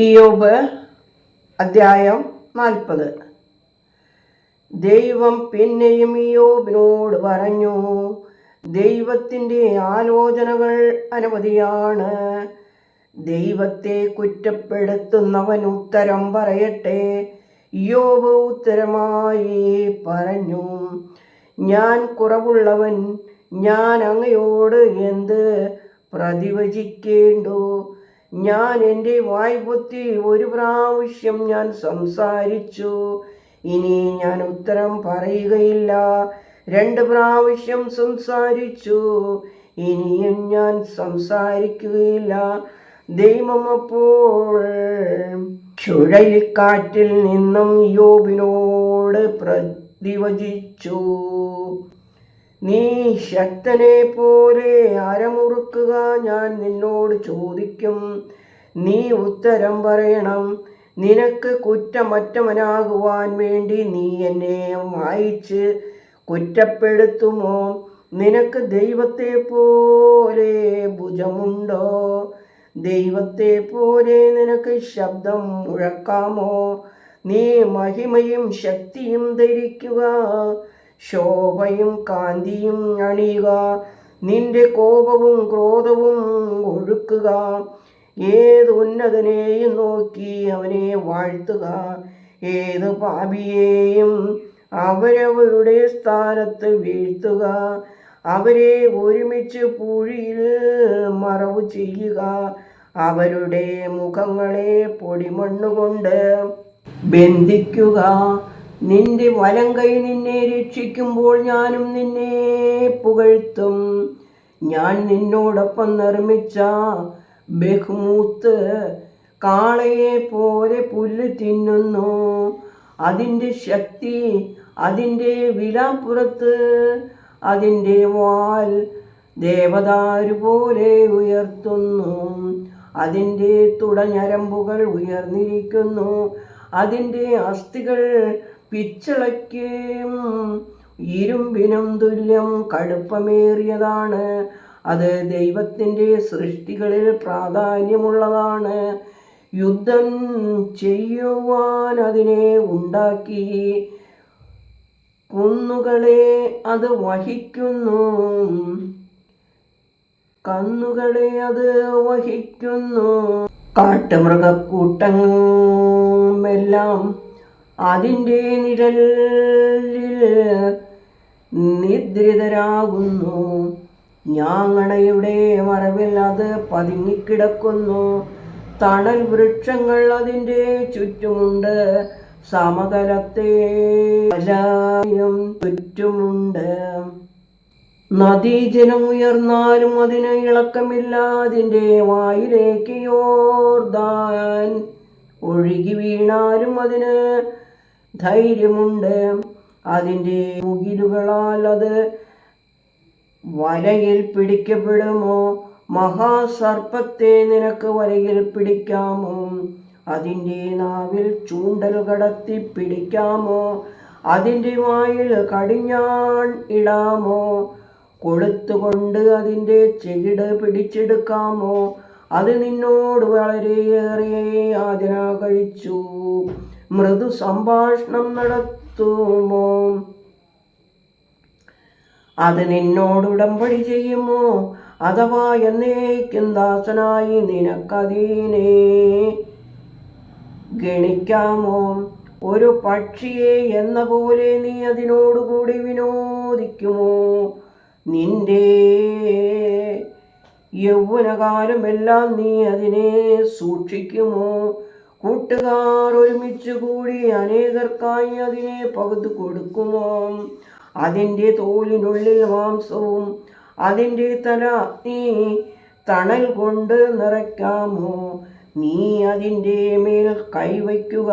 ഇയ്യോബ് അധ്യായം 40. ദൈവം പിന്നെയും ഇയ്യോബിനോട് പറഞ്ഞു, ദൈവത്തിൻ്റെ ആലോചനകൾ അനവധിയാണ്. ദൈവത്തെ കുറ്റപ്പെടുത്തുന്നവൻ ഉത്തരം പറയട്ടെ. ഇയ്യോബ് ഉത്തരമായി പറഞ്ഞു, ഞാൻ കുറവുള്ളവൻ, ഞാൻ അങ്ങയോട് എന്ത് പ്രതിവചിക്കേണ്ടു? ഞാൻ എൻ്റെ വായ് പൊത്തി ഒരു പ്രാവശ്യം ഞാൻ സംസാരിച്ചു, ഇനി ഞാൻ ഉത്തരം പറയുകയില്ല. 2 പ്രാവശ്യം സംസാരിച്ചു, ഇനിയും ഞാൻ സംസാരിക്കുകയില്ല. ദൈവം അപ്പോൾ ചുഴലിക്കാറ്റിൽ നിന്നും ഇയ്യോബിനോട് പ്രതിവചിച്ചു, നീ ശക്തനെ പോലെ അരമുറുക്കുക, ഞാൻ നിന്നോട് ചോദിക്കും, നീ ഉത്തരം പറയണം. നിനക്ക് കുറ്റമറ്റവനാകുവാൻ വേണ്ടി നീ എന്നെ വായിച്ച് കുറ്റപ്പെടുത്തുമോ? നിനക്ക് ദൈവത്തെ പോലെ ഭുജമുണ്ടോ? ദൈവത്തെ പോലെ നിനക്ക് ശബ്ദം മുഴക്കാമോ? നീ മഹിമയും ശക്തിയും ധരിക്കുക, ശോഭയും കാന്തിയും അണിയുക. നിന്റെ കോപവും ക്രോധവും ഒഴുക്കുക. ഏത് ഉന്നതനെയും നോക്കി അവനെ വാഴ്ത്തുക, ഏത് പാപിയെയും അവരവരുടെ സ്ഥാനത്ത് വീഴ്ത്തുക. അവരെ ഒരുമിച്ച് പൂഴിയിൽ മറവ് ചെയ്യുക, അവരുടെ മുഖങ്ങളെ പൊടിമണ്ണുകൊണ്ട് ബന്ധിക്കുക. നിന്റെ വലം കൈ നിന്നെ രക്ഷിക്കുമ്പോൾ ഞാനും നിന്നെ പുകഴ്ത്തും. ഞാൻ നിന്നോടൊപ്പം നിർമ്മിച്ച ബഹ്മൂത്ത് കാളയെ പോലെ പുല്ല് തിന്നുന്നു. അതിൻ്റെ ശക്തി അതിൻ്റെ വിലാപ്പുറത്ത്, അതിൻ്റെ വാൽ ദേവദാരു പോലെ ഉയർത്തുന്നു. അതിൻ്റെ തുടഞ്ഞരമ്പുകൾ ഉയർന്നിരിക്കുന്നു. അതിൻ്റെ അസ്ഥികൾ പിച്ചളയ്ക്കും ഇരുമ്പിനും തുല്യം കടുപ്പമേറിയതാണ്. അത് ദൈവത്തിൻ്റെ സൃഷ്ടികളിൽ പ്രാധാന്യമുള്ളതാണ്. യുദ്ധം ചെയ്യുവാൻ അതിനെ ഉണ്ടാക്കി, കുന്നുകളെ അത് വഹിക്കുന്നു, കന്നുകളെ അത് വഹിക്കുന്നു. കാട്ടുമൃഗക്കൂട്ടമെല്ലാം അതിൻ്റെ നിഴലിൽ നിദ്രിതരാകുന്നു. ഞാങ്ങണയുടെ മറവിൽ അത് പതുങ്ങിക്കിടക്കുന്നു. തണൽ വൃക്ഷങ്ങൾ അതിൻ്റെ ചുറ്റുമുണ്ട്, സമതലത്തെ ചുറ്റുമുണ്ട്. നദീജലം ഉയർന്നാലും അതിന് ഇളക്കമില്ല. അതിൻ്റെ വായിലേക്ക് യോർദാൻ ഒഴുകി വീണാലും അതിന് ധൈര്യമുണ്ട്. അതിൻ്റെ മുകിലുകളാൽ അത് വലയിൽ പിടിക്കപ്പെടുമോ? മഹാസർപ്പത്തെ നിനക്ക് വലയിൽ പിടിക്കാമോ? അതിൻ്റെ നാവിൽ ചൂണ്ടൽ കടത്തി പിടിക്കാമോ? അതിൻ്റെ വായിൽ കടിഞ്ഞാൺ ഇടാമോ? കൊളുത്തുകൊണ്ട് അതിൻ്റെ ചെകിട് പിടിച്ചെടുക്കാമോ? അത് നിന്നോട് വളരെയേറെ യാചന കഴിച്ചു, മൃദു സംഭാഷണം നടത്തുമോ? അത് നിന്നോട് ഉടമ്പടി ചെയ്യുമോ? അഥവാ എന്നേക്കും ദാസനായി നിനക്കതിനെ ഗണിക്കാമോ? ഒരു പക്ഷിയെ എന്ന പോലെ നീ അതിനോടുകൂടി വിനോദിക്കുമോ? നിന്റെ യൗവനകാലമെല്ലാം നീ അതിനെ സൂക്ഷിക്കുമോ? കൂട്ടുകാർ ഒരുമിച്ച് കൂടി അനേകർക്കായി അതിനെ പകുത്തു കൊടുക്കുമോ? അതിൻ്റെ തോലിനുള്ളിൽ മാംസവും അതിൻ്റെ തല നീ തണൽ കൊണ്ട് നിറയ്ക്കാമോ? നീ അതിൻ്റെ മേൽ കൈവയ്ക്കുക,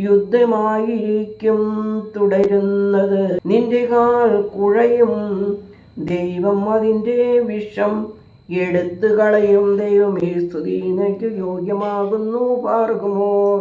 യുദ്ധമായിരിക്കും തുടരുന്നത്. നിന്റെ കാൽ കുഴയും, ദൈവം അതിൻ്റെ വിഷം എടുത്തു കളയും. ദൈവമേ സ്തുതി, നിനക്ക് യോഗ്യമാകുന്നു. പാർക്കുമോർ.